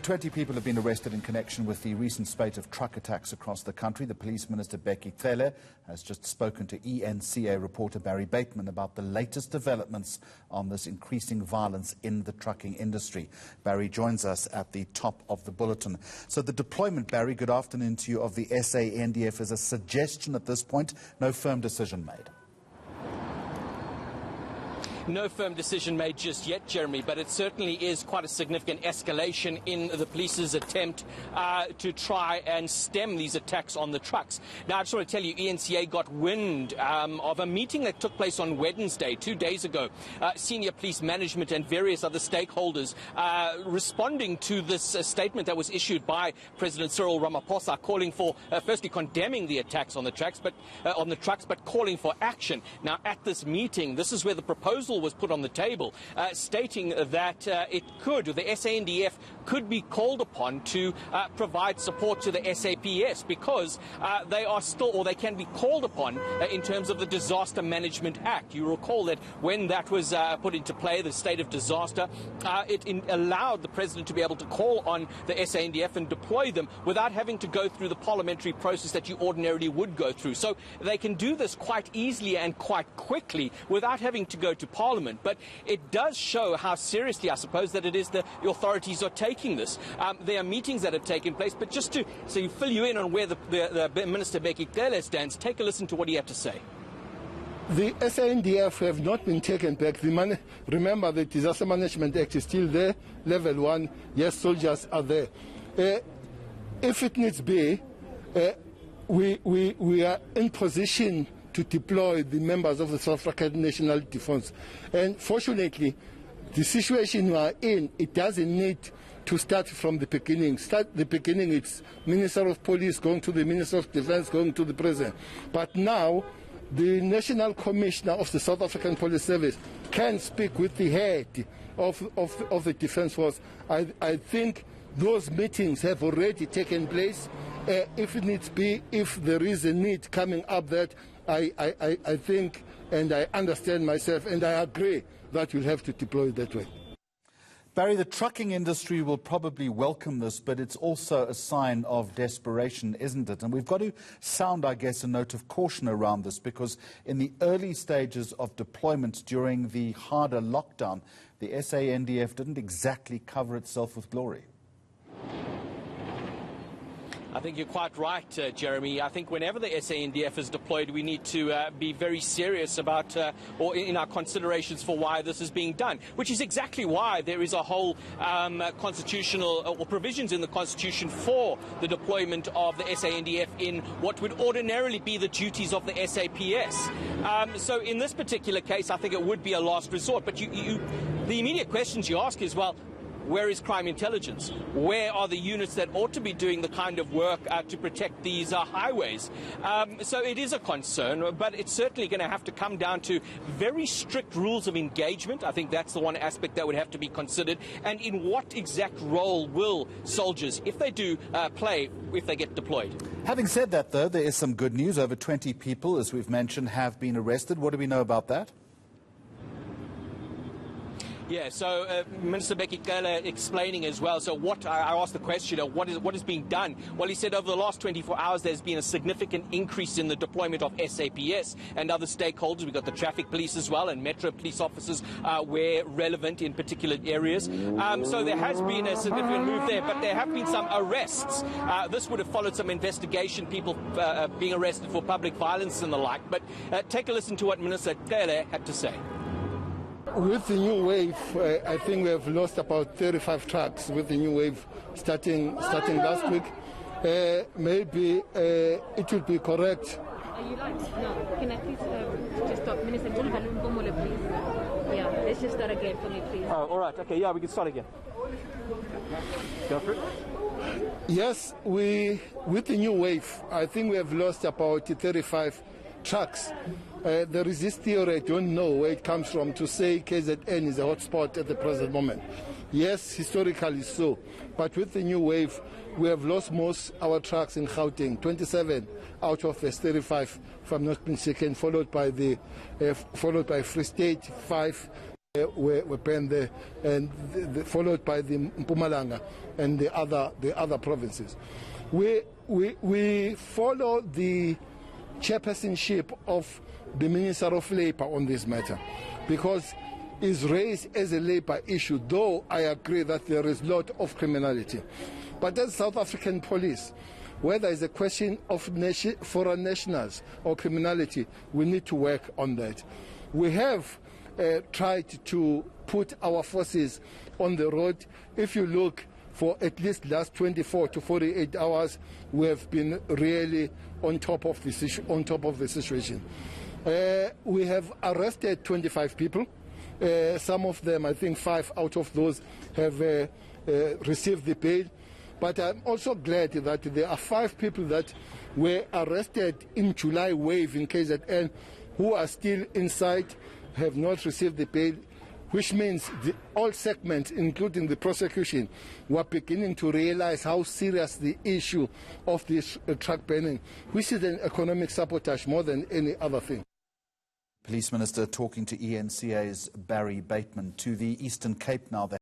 20 people have been arrested in connection with the recent spate of truck attacks across the country. The Police Minister, Bheki Cele, has just spoken to eNCA reporter Barry Bateman about the latest developments on this increasing violence in the trucking industry. Barry joins us at the top of the bulletin. So the deployment, Barry, good afternoon to you, of the SANDF is a suggestion at this point, no firm decision made. No firm decision made just yet, Jeremy, but it certainly is quite a significant escalation in the police's attempt to try and stem these attacks on the trucks. Now, I just want to tell you, eNCA got wind of a meeting that took place on Wednesday, 2 days ago. Senior police management and various other stakeholders responding to this statement that was issued by President Cyril Ramaphosa, calling for, firstly, condemning the attacks on the trucks, but calling for action. Now, at this meeting, this is where the proposal was put on the table, stating that the SANDF could be called upon to provide support to the SAPS because they are still, or they can be called upon in terms of the Disaster Management Act. You recall that when that was put into play, the state of disaster, it allowed the president to be able to call on the SANDF and deploy them without having to go through the parliamentary process that you ordinarily would go through. So they can do this quite easily and quite quickly without having to go to Parliament. But it does show how seriously, I suppose, that it is the authorities are taking this. There are meetings that have taken place, but just to fill you in on where the Minister Bheki Cele stands, take a listen to what he had to say. The SANDF have not been taken back. Remember, the Disaster Management Act is still there, level 1. Yes, soldiers are there. If it needs be, we are in position to deploy the members of the South African National Defence. And fortunately, the situation we are in, it doesn't need to start from the beginning. It's Minister of Police going to the Minister of Defence, going to the President. But now, the National Commissioner of the South African Police Service can speak with the head of the Defence Force. I think those meetings have already taken place. If it needs be, if there is a need coming up, that I think and I understand myself and I agree that you'll have to deploy it that way. Barry, the trucking industry will probably welcome this, but it's also a sign of desperation, isn't it? And we've got to sound, I guess, a note of caution around this, because in the early stages of deployment during the harder lockdown, the SANDF didn't exactly cover itself with glory. I think you're quite right, Jeremy. I think whenever the SANDF is deployed, we need to be very serious about, or in our considerations for why this is being done, which is exactly why there is a whole constitutional or provisions in the Constitution for the deployment of the SANDF in what would ordinarily be the duties of the SAPS. So in this particular case, I think it would be a last resort. But the immediate questions you ask is, well, where is crime intelligence? Where are the units that ought to be doing the kind of work to protect these highways? So it is a concern, but it's certainly going to have to come down to very strict rules of engagement. I think that's the one aspect that would have to be considered. And in what exact role will soldiers, if they do play, if they get deployed? Having said that, though, there is some good news. Over 20 people, as we've mentioned, have been arrested. What do we know about that? Yeah, so Minister Bheki Cele explaining as well. So I asked the question, what is being done? Well, he said over the last 24 hours, there's been a significant increase in the deployment of SAPS and other stakeholders. We've got the traffic police as well and metro police officers where relevant in particular areas. So there has been a significant move there, but there have been some arrests. This would have followed some investigation, people being arrested for public violence and the like. But take a listen to what Minister Cele had to say. With the new wave, I think we have lost about 35 trucks with the new wave starting last week. Maybe it will be correct. Are you live? No. Can I please just stop? Minister, please. Yeah, let's just start again for me, please. Oh, all right. Okay, yeah, we can start again. Go for it. Yes, with the new wave, I think we have lost about 35 trucks. There is this theory, I don't know where it comes from, to say KZN is a hotspot at the present moment. Yes, historically so. But with the new wave, we have lost most our trucks in Gauteng, 27 out of the 35, if I'm not mistaken, followed by Free State, 5. were banned there, and followed by the Mpumalanga and the other provinces. We follow the chairpersonship of the Minister of Labour on this matter, because it's raised as a labour issue, though I agree that there is a lot of criminality. But as South African police, whether it's a question of foreign nationals or criminality, we need to work on that. We have tried to put our forces on the road. If you look for at least last 24 to 48 hours, we have been really on top of the situation. We have arrested 25 people. Some of them, I think 5 out of those, have received the bail. But I'm also glad that there are 5 people that were arrested in July wave in KZN who are still inside, have not received the bail, which means all segments, including the prosecution, were beginning to realize how serious the issue of this truck banning, which is an economic sabotage more than any other thing. Police Minister talking to eNCA's Barry Bateman. To the Eastern Cape now.